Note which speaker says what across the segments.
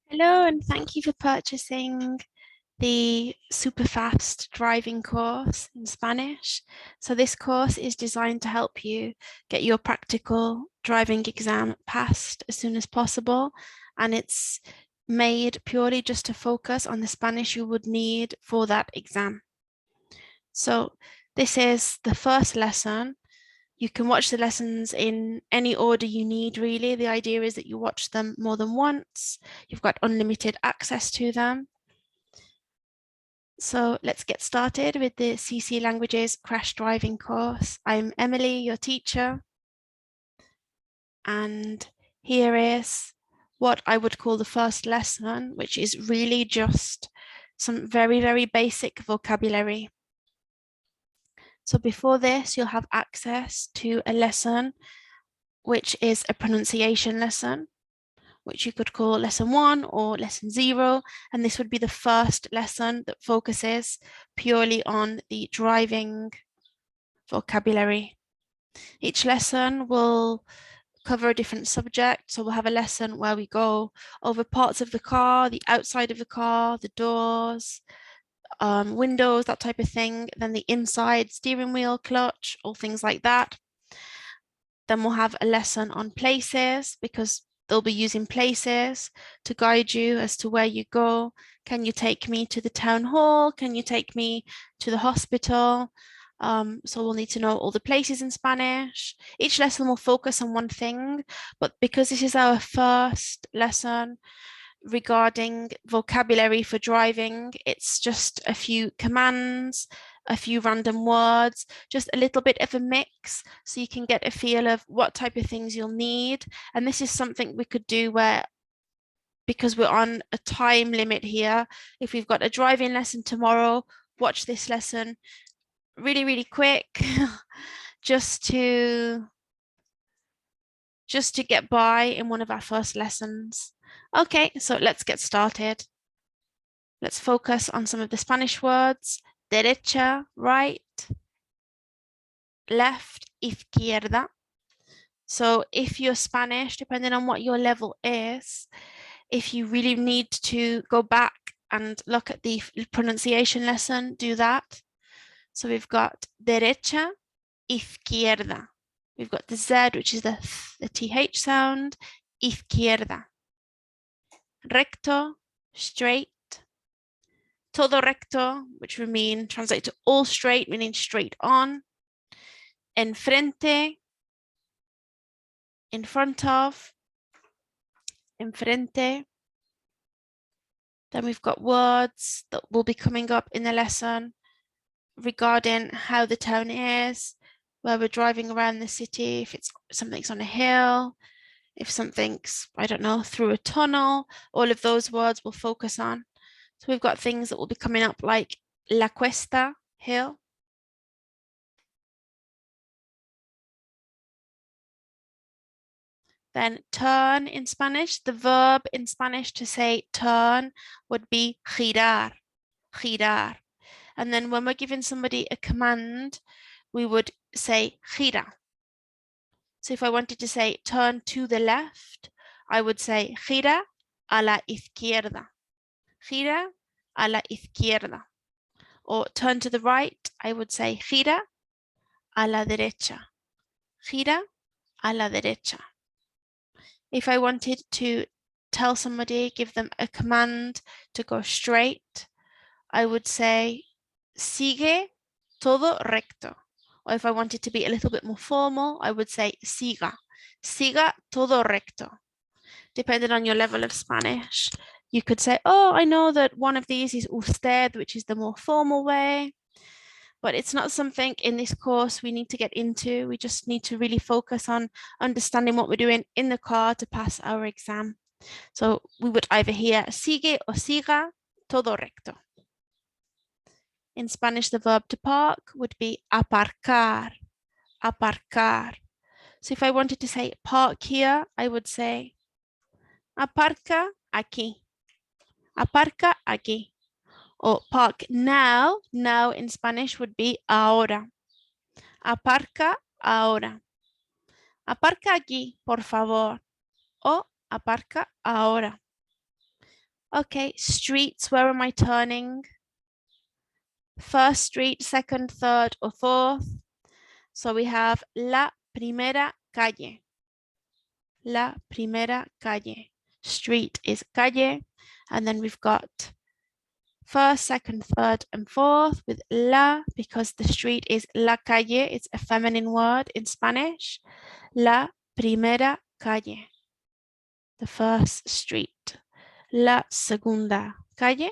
Speaker 1: Hello, and thank you for purchasing the super fast driving course in Spanish. So this course is designed to help you get your practical driving exam passed as soon as possible. And it's made purely just to focus on the Spanish you would need for that exam. So this is the first lesson. You can watch the lessons in any order you need, really. The idea is that you watch them more than once. You've got unlimited access to them. So let's get started with the CC Languages Crash Driving course. I'm Emily, your teacher. And here is what I would call the first lesson, which is really just some very, very basic vocabulary. So before this, you'll have access to a lesson which is a pronunciation lesson, which you could call lesson 1 or lesson 0. And this would be the first lesson that focuses purely on the driving vocabulary. Each lesson will cover a different subject. So we'll have a lesson where we go over parts of the car, the outside of the car, the doors, windows, that type of thing. Then the inside, steering wheel, clutch, all things like that. Then we'll have a lesson on places because they'll be using places to guide you as to where you go. Can you take me to the town hall? Can you take me to the hospital? So we'll need to know all the places in Spanish. Each lesson will focus on one thing, but because this is our first lesson regarding vocabulary for driving, it's just a few commands, a few random words, just a little bit of a mix so you can get a feel of what type of things you'll need. And this is something we could do where, because we're on a time limit here, if we've got a driving lesson tomorrow, watch this lesson really, really quick just to get by in one of our first lessons. Okay, so let's get started. Let's focus on some of the Spanish words. Derecha, right. Left, izquierda. So if you're Spanish, depending on what your level is, if you really need to go back and look at the pronunciation lesson, do that. So we've got derecha, izquierda. We've got the Z, which is the TH sound, izquierda. Recto, straight. Todo recto, which would mean, translate to all straight, meaning straight on. Enfrente, in front of. Enfrente. Then we've got words that will be coming up in the lesson regarding how the town is, where we're driving around the city, if it's something's on a hill, if something's, I don't know, through a tunnel. All of those words will focus on. So we've got things that will be coming up like La Cuesta, hill. Then turn in Spanish, the verb in Spanish to say turn would be girar, girar. And then when we're giving somebody a command, we would say gira. So if I wanted to say turn to the left, I would say gira a la izquierda. Gira a la izquierda. Or turn to the right, I would say gira a la derecha. Gira a la derecha. If I wanted to tell somebody, give them a command to go straight, I would say sigue todo recto. Or if I wanted to be a little bit more formal, I would say siga. Siga todo recto. Depending on your level of Spanish, you could say, oh, I know that one of these is usted, which is the more formal way. But it's not something in this course we need to get into. We just need to really focus on understanding what we're doing in the car to pass our exam. So we would either hear sigue or siga todo recto. In Spanish, the verb to park would be aparcar, aparcar. So if I wanted to say park here, I would say aparca aquí, aparca aquí. Or park now, now in Spanish would be ahora. Aparca ahora. Aparca aquí, por favor. O aparca ahora. Okay, streets, where am I turning? First street, second, third, or fourth. So we have la primera calle. La primera calle. Street is calle. And then we've got first, second, third, and fourth with la, because the street is la calle. It's a feminine word in Spanish. La primera calle. The first street. La segunda calle.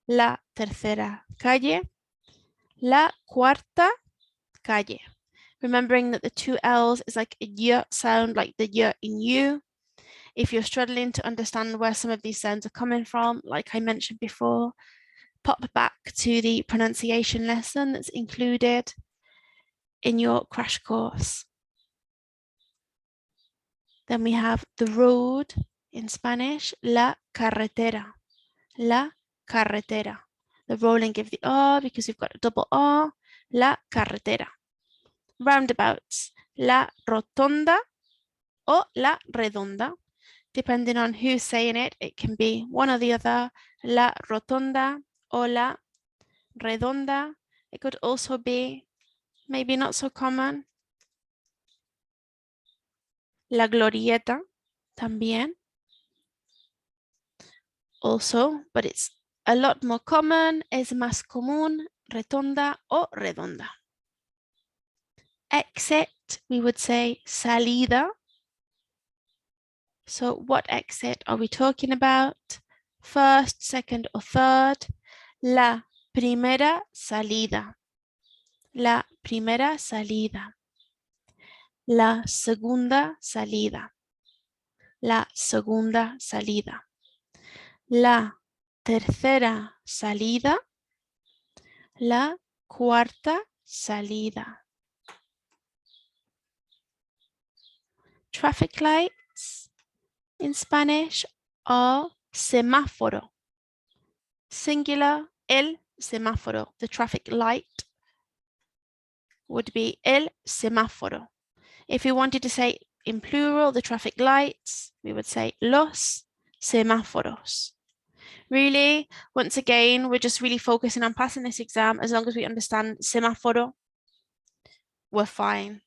Speaker 1: La tercera calle. La cuarta calle. Remembering that the two L's is like a y sound, like the y in you. If you're struggling to understand where some of these sounds are coming from, like I mentioned before, pop back to the pronunciation lesson that's included in your crash course. Then we have the road in Spanish, la carretera. La carretera. The rolling of the R because we've got a double R. La carretera. Roundabouts, la rotonda or la redonda. Depending on who's saying it, it can be one or the other, la rotonda or la redonda. It could also be, maybe not so common, la glorieta también. Also, but it's a lot more common, es más común, rotonda o redonda. Exit, we would say salida. So what exit are we talking about? First, second, or third? La primera salida. La primera salida. La segunda salida. La segunda salida. La tercera salida. La cuarta salida. Traffic lights in Spanish are semáforo. Singular, el semáforo. The traffic light would be el semáforo. If you wanted to say in plural, the traffic lights, we would say los semáforos. Really, once again, we're just really focusing on passing this exam. As long as we understand semáforo, we're fine.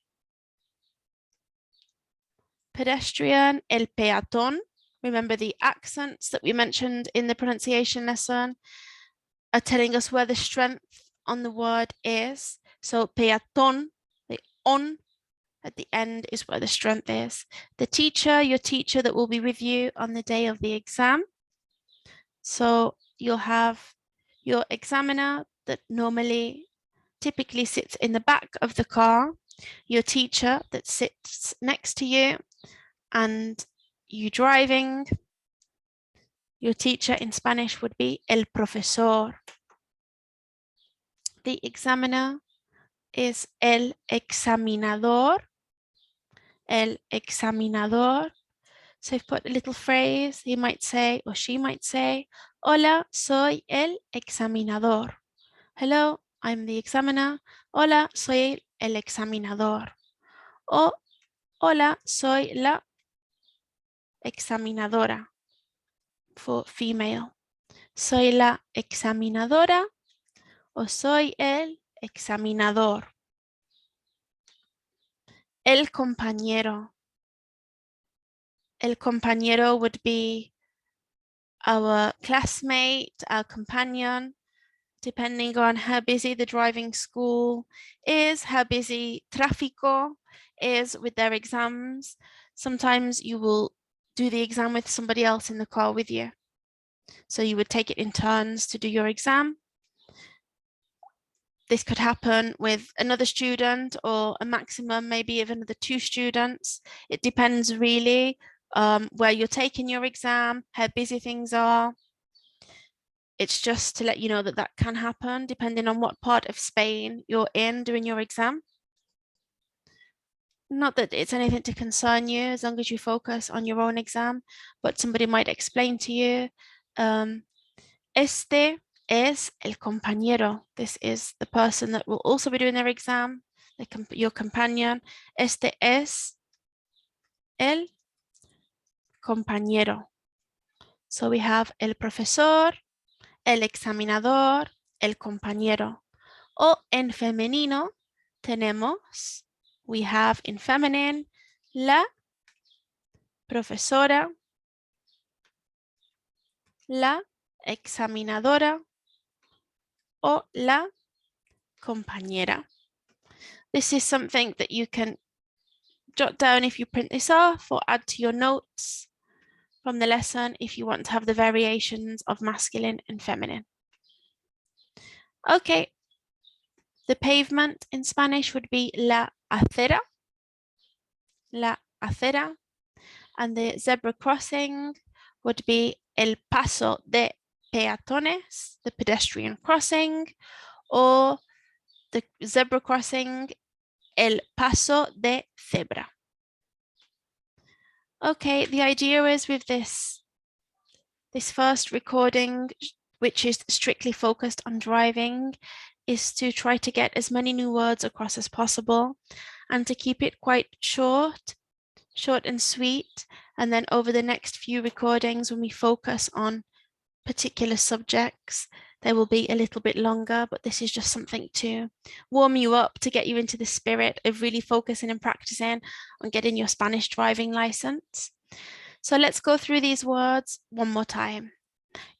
Speaker 1: Pedestrian, el peatón. Remember the accents that we mentioned in the pronunciation lesson are telling us where the strength on the word is. So peatón, the on at the end is where the strength is. The teacher, your teacher that will be with you on the day of the exam. So you'll have your examiner that typically sits in the back of the car, your teacher that sits next to you, and you driving. Your teacher in Spanish would be el profesor. The examiner is el examinador. El examinador. So I've put a little phrase, he might say, or she might say, hola, soy el examinador. Hello, I'm the examiner. Hola, soy el examinador. O hola, soy la examinadora for female. Soy la examinadora o soy el examinador. El compañero. El compañero would be our classmate, our companion, depending on how busy the driving school is, how busy tráfico is with their exams. Sometimes you will do the exam with somebody else in the car with you. So you would take it in turns to do your exam. This could happen with another student or a maximum maybe of another 2 students. It depends really where you're taking your exam, how busy things are. It's just to let you know that that can happen depending on what part of Spain you're in doing your exam. Not that it's anything to concern you as long as you focus on your own exam, but somebody might explain to you, este es el compañero. This is the person that will also be doing their exam, your companion. Este es el compañero. So we have el profesor, el examinador, el compañero. O en femenino tenemos, we have in feminine, la profesora, la examinadora o la compañera. This is something that you can jot down if you print this off or add to your notes from the lesson if you want to have the variations of masculine and feminine. Okay, the pavement in Spanish would be la acera, and the zebra crossing would be el paso de peatones, the pedestrian crossing, or the zebra crossing, el paso de cebra. Okay, the idea is with this first recording, which is strictly focused on driving, is to try to get as many new words across as possible and to keep it quite short and sweet. And then over the next few recordings, when we focus on particular subjects, they will be a little bit longer, but this is just something to warm you up, to get you into the spirit of really focusing and practicing on getting your Spanish driving license. So let's go through these words one more time.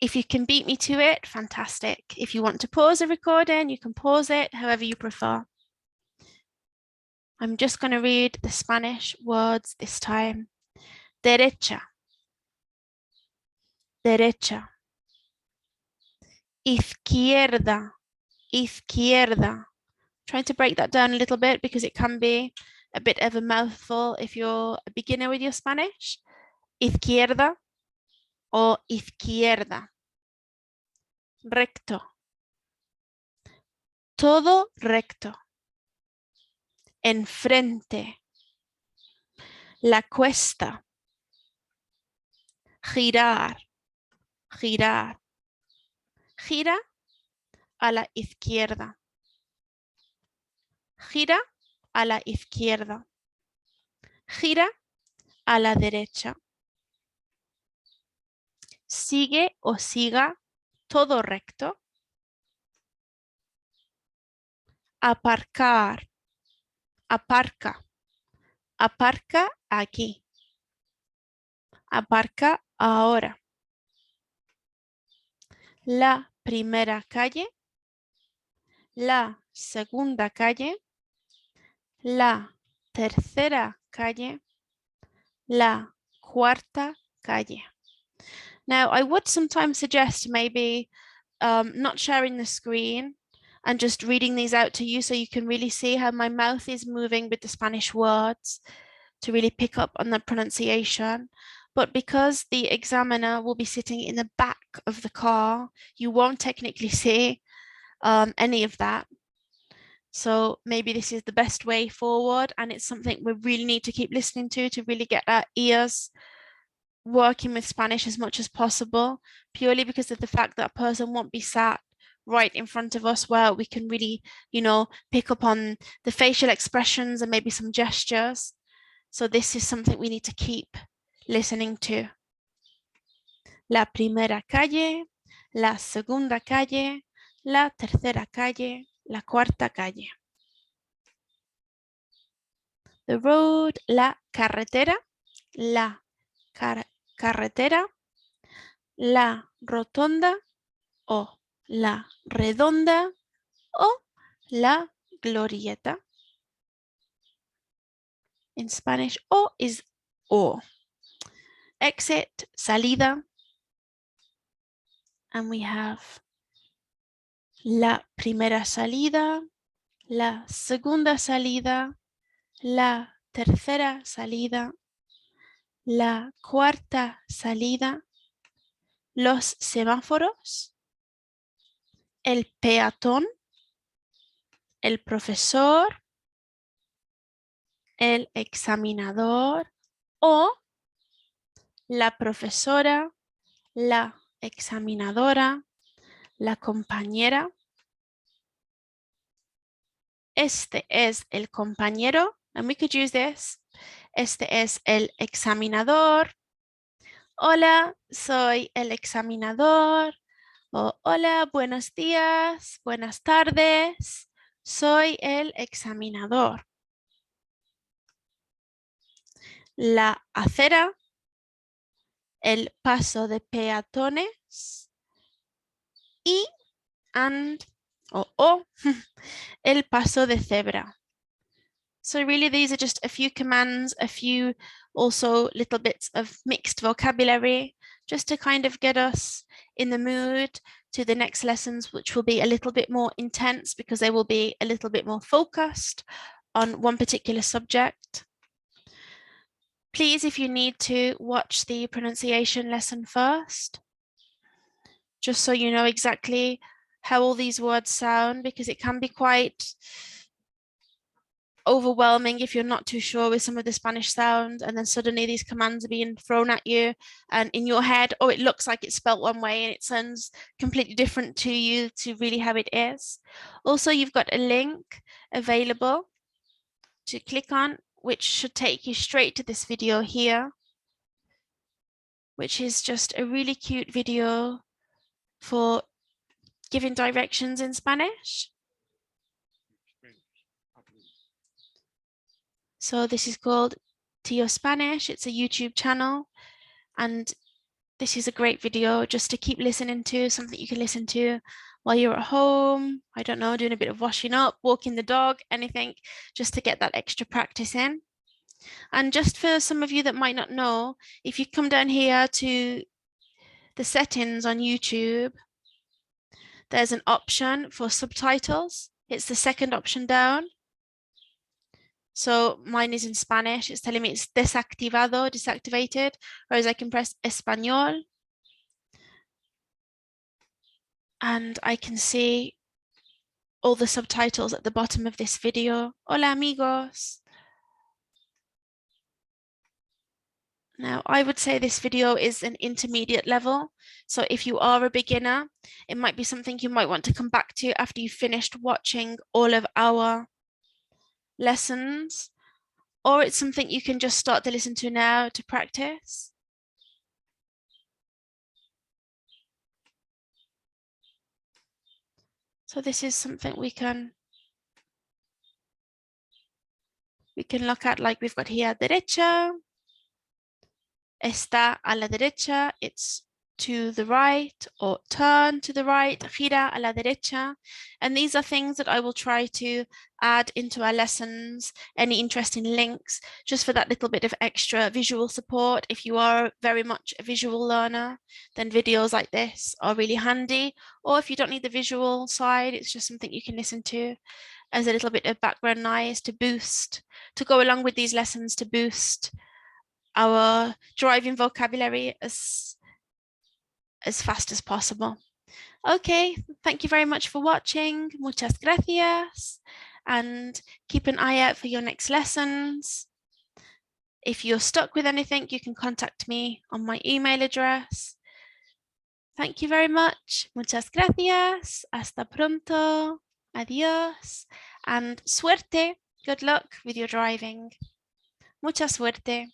Speaker 1: If you can beat me to it, fantastic. If you want to pause the recording, you can pause it, however you prefer. I'm just going to read the Spanish words this time. Derecha, derecha. Izquierda, izquierda. Trying to break that down a little bit because it can be a bit of a mouthful if you're a beginner with your Spanish. Izquierda o izquierda. Recto. Todo recto. Enfrente. La cuesta. Girar, girar. Gira a la izquierda. Gira a la izquierda. Gira a la derecha. Sigue o siga todo recto. Aparcar. Aparca. Aparca aquí. Aparca ahora. La primera calle. La segunda calle. La tercera calle. La cuarta calle. Now, I would sometimes suggest maybe not sharing the screen and just reading these out to you so you can really see how my mouth is moving with the Spanish words to really pick up on the pronunciation. But because the examiner will be sitting in the back of the car, you won't technically see any of that. So maybe this is the best way forward, and it's something we really need to keep listening to really get our ears working with Spanish as much as possible, purely because of the fact that a person won't be sat right in front of us where we can really, pick up on the facial expressions and maybe some gestures. So this is something we need to keep listening to. La primera calle, la segunda calle, la tercera calle, la cuarta calle. The road, la carretera, la carretera, la rotonda o la redonda o la glorieta. In Spanish, o is o. Exit, salida. And we have la primera salida, la segunda salida, la tercera salida, la cuarta salida, los semáforos, el peatón, el profesor, el examinador o la profesora, la examinadora, la compañera. Este es el compañero, and we could use this. Este es el examinador hola, soy el examinador. O hola, buenos días, buenas tardes. Soy el examinador. La acera, el paso de peatones y o el paso de cebra. So really these are just a few commands, a few also little bits of mixed vocabulary, just to kind of get us in the mood to the next lessons, which will be a little bit more intense because they will be a little bit more focused on one particular subject. Please, if you need to, watch the pronunciation lesson first, just so you know exactly how all these words sound, because it can be quite overwhelming if you're not too sure with some of the Spanish sounds, and then suddenly these commands are being thrown at you, and in your head, oh, it looks like it's spelt one way and it sounds completely different to you to really how it is. Also, you've got a link available to click on, which should take you straight to this video here, which is just a really cute video for giving directions in Spanish. So this is called Tio Spanish. It's a YouTube channel, and this is a great video just to keep listening to, something you can listen to while you're at home. I don't know, doing a bit of washing up, walking the dog, anything, just to get that extra practice in. And just for some of you that might not know, if you come down here to the settings on YouTube, there's an option for subtitles. It's the second option down. So mine is in Spanish. It's telling me it's desactivado, deactivated, whereas I can press Español. And I can see all the subtitles at the bottom of this video. Hola, amigos. Now, I would say this video is an intermediate level. So if you are a beginner, it might be something you might want to come back to after you've finished watching all of our lessons, or it's something you can just start to listen to now to practice. So this is something we can look at, like we've got here, derecha. Está a la derecha, it's to the right, or turn to the right, gira a la derecha. And these are things that I will try to add into our lessons, any interesting links, just for that little bit of extra visual support. If you are very much a visual learner, then videos like this are really handy. Or if you don't need the visual side, it's just something you can listen to as a little bit of background noise to boost, to go along with these lessons, to boost our driving vocabulary as fast as possible. Okay, thank you very much for watching. Muchas gracias. And keep an eye out for your next lessons. If you're stuck with anything, you can contact me on my email address. Thank you very much. Muchas gracias. Hasta pronto. Adiós. And suerte. Good luck with your driving. Mucha suerte.